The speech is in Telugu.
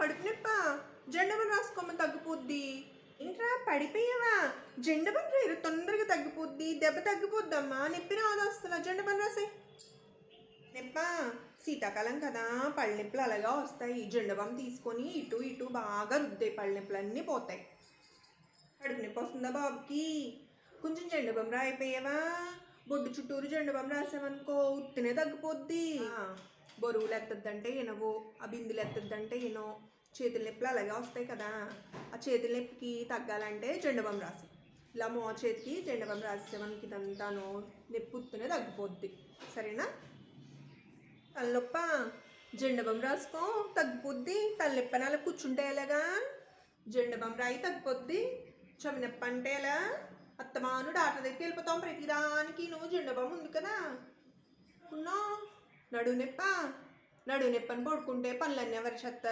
కడుపు నొప్పా? జెండబం రాసుకోమని తగ్గిపోద్ది. ఏంట్రా పడిపోయావా? జెండబం రాయరు తొందరగా తగ్గిపోద్ది. దెబ్బ తగ్గిపోద్దమ్మా. నొప్పి రాదు అసలు. జెండబం రాసే. నొప్పా? శీతాకాలం కదా, పళ్ళు నొప్పులు అలాగా వస్తాయి. జెండబం తీసుకొని ఇటు ఇటు బాగా రుద్దే, పళ్ళు నొప్పులు అన్నీ పోతాయి. కడుపు నొప్పి వస్తుందా బాబుకి? కొంచెం జెండబం రాయిపోయావా? బొడ్డు చుట్టూరు జెండబం రాసామనుకో ఉత్తినే తగ్గిపోద్ది. బరువులు ఎత్తద్దంటే వినవు, ఆ బిందులు ఎత్తద్దంటే వినో. చేతుల నొప్పులు అలాగే వస్తాయి కదా, ఆ చేతుల నొప్పికి తగ్గాలంటే జెండబం రాసి ఇలా మో చేతికి జెండబం రాసేవానికి ఇదంతాను నొప్పి ఉత్తినే తగ్గిపోద్ది. సరేనా? తలనొప్ప? జెండబం రాసుకో తగ్గిపోద్ది. తలనొప్పి అని అలా కూర్చుంటే ఎలాగా? జెండబం రాయి తగ్గిపోద్ది. చెవినొప్పి అంటే ఎలా? అత్తమాను డాక్టర్ దగ్గరికి వెళ్ళిపోతాం ప్రతిదానికి. నువ్వు జెండబం ఉంది కదా నడువు నొప్పి అని పడుకుంటే పనులన్నీ ఎవరు చేస్తారు?